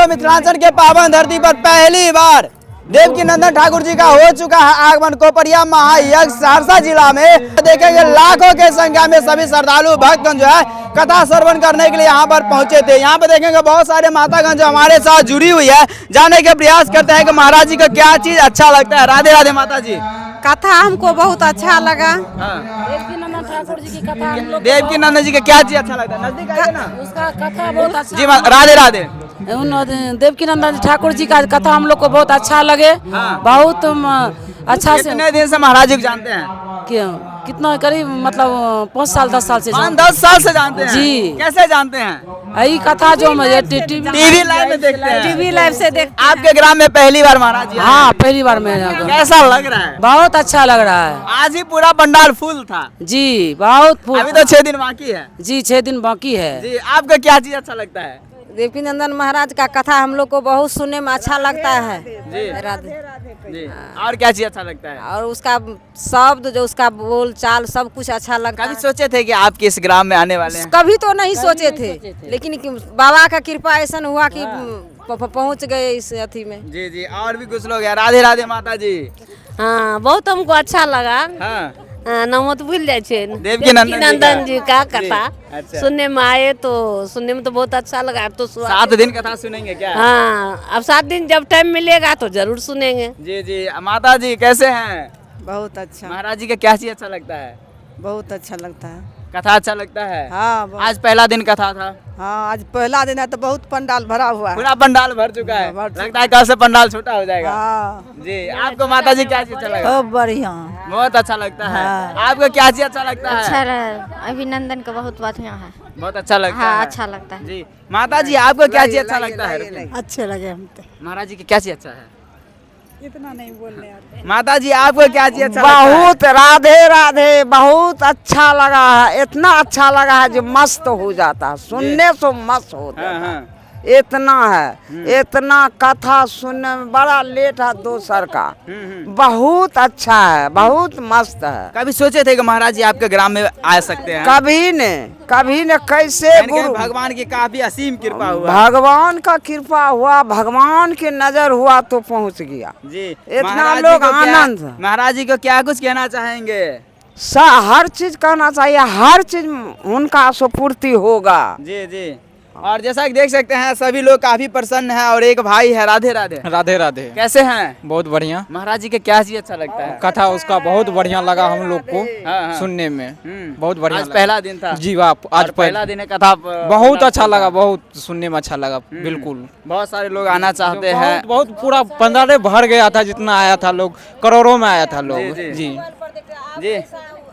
मिथिलांचल के पावन धरती पर पहली बार देवकीनंदन ठाकुर जी का हो चुका है आगमन। कोपरिया महायज्ञ सहरसा जिला में देखेंगे लाखों के संख्या में सभी श्रद्धालु भक्तगण जो है कथा श्रवण करने के लिए यहाँ पर पहुंचे थे। यहाँ पर देखेंगे बहुत सारे मातागण जो हमारे साथ जुड़ी हुई है, जानने के प्रयास करते हैं कि महाराज जी को क्या चीज अच्छा लगता है। राधे राधे माता जी। कथा हमको बहुत अच्छा लगा। देवकीनंदन ठाकुर जी की कथा हम लोग देवकीनंदन जी का क्या चीज अच्छा लगता है? नजदीक आइए ना। उसका कथा बहुत अच्छा जी राधे राधे। देवकीनंदन ठाकुर जी का कथा हम लोग को बहुत अच्छा लगे। बहुत अच्छा से। कितने दिन से महाराज जी को जानते हैं? कितना करीब मतलब 5 साल 10 साल से 10 साल से जानते हैं। जी। कैसे जानते हैं? यही कथा जो टीवी लाइव में देखते हैं। टीवी लाइव से देख। आपके ग्राम में पहली बार महाराज जी आए हैं? हाँ, पहली बार में। कैसा लग रहा है? बहुत अच्छा लग रहा है। आज ही पूरा पंडाल फुल था। जी बहुत अभी तो 6 दिन बाकी है। जी 6 दिन बाकी है। जी आपका क्या चीज अच्छा लगता है? देवकीनंदन महाराज का कथा हम लोग को बहुत सुनने में अच्छा लगता है। जी राधे। जी और क्या चीज अच्छा लगता है? और उसका शब्द जो उसका बोल चाल सब कुछ अच्छा लगता कभी है। सोचे थे कि आप किस ग्राम में आने वाले हैं? कभी तो नहीं सोचे थे, लेकिन बाबा का कृपा ऐसा हुआ कि पहुंच गए इस अथी में। जी जी और भी कुछ लोग हैं। राधे राधे माता जी। हाँ बहुत हमको अच्छा लगा। हाँ नाम तो भूल जाए देवकीनंदन जी का कथा अच्छा। सुनने में आए तो सुनने में तो बहुत अच्छा लगा। अब तो 7 दिन कथा सुनेंगे क्या? हाँ अब 7 दिन जब टाइम मिलेगा तो जरूर सुनेंगे। जी जी माता जी कैसे हैं? बहुत अच्छा। महाराज जी का क्या चीज अच्छा लगता है? बहुत अच्छा लगता है। कथा अच्छा लगता है। हाँ आज पहला दिन कथा था। हाँ आज पहला दिन है तो बहुत पंडाल भरा हुआ है। पूरा पंडाल भर चुका है। लगता है कल से पंडाल छोटा हो जाएगा। हाँ जी आपको माता जी क्या चीज अच्छा लगा? बहुत बढ़िया। बहुत अच्छा लगता है। आपको क्या चीज अच्छा लगता है? अच्छा लगा। अभिनंदन का बहुत बढ़िया है। बहुत अच्छा लगता हाँ है। अच्छा लगता है। जी माता जी आपको क्या चीज अच्छा लगता है? अच्छे लगे हम तो। महाराज जी की क्या चीज अच्छा है? इतना नहीं बोलने आते। माता जी आपको क्या चीज अच्छा लगता है? बहुत राधे राधे बहुत अच्छा लगा है। इतना अच्छा लगा है जो मस्त हो जाता है, सुनने से मस्त होता हाँ, है। हाँ। इतना है, इतना कथा सुनने में बड़ा लेट है दोसर का। बहुत अच्छा है, बहुत मस्त है। कभी सोचे थे कि महाराज जी आपके ग्राम में आ सकते हैं? कभी ने कैसे यानी कि गुरु भगवान की काफी असीम कृपा हुआ। भगवान का कृपा हुआ, भगवान की नजर हुआ तो पहुंच गया। जी इतना महाराज जी लोग को क्या- आनंद। महाराज जी को क्या कुछ कहना चाहेंगे? हर चीज कहना चाहिए, हर चीज उनका सुपूर्ति होगा। जी जी और जैसा कि देख सकते हैं सभी लोग काफी प्रसन्न हैं और एक भाई है। राधे राधे। राधे राधे। कैसे हैं? बहुत बढ़िया। महाराज जी का क्या चीज अच्छा लगता है? कथा उसका बहुत बढ़िया लगा हम लोग को हाँ, हाँ। सुनने में। बहुत बढ़िया आज लगा। पहला दिन था। जी वाह आज और पहला दिन है कथा बहुत अच्छा लगा, बहुत सुनने में अच्छा लगा। बिल्कुल बहुत सारे लोग आना चाहते हैं। बहुत पूरा पंडाल भर गया था, जितना आया था लोग करोड़ों में आया था लोग। जी, जी। जी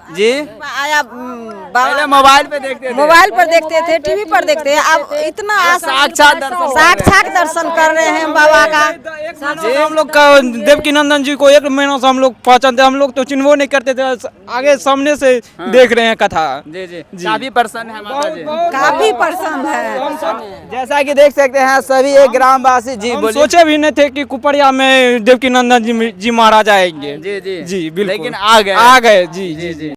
जी जी आया पहले मोबाइल पे देखते थे। मोबाइल पर देखते थे, टीवी पर देखते हैं। अब इतना साक्षात दर्शन कर रहे हैं बाबा का। जी हम लोग का देवकीनंदन जी को 1 महीना से हम लोग पहचानते, हम लोग तो चिन्हो नहीं करते थे, आगे सामने से देख रहे हैं कथा। जी जी काफी प्रसन्न है माता जी। काफी पसंद है। जैसा कि देख सकते हैं सभी एक ग्रामवासी। जी हम बोलिए। सोचे भी नहीं थे कि कुपरिया में देवकीनंदन जी महाराज आएंगे। जी जी जी बिल्कुल, लेकिन आ गए। आ गए। जी जी जी।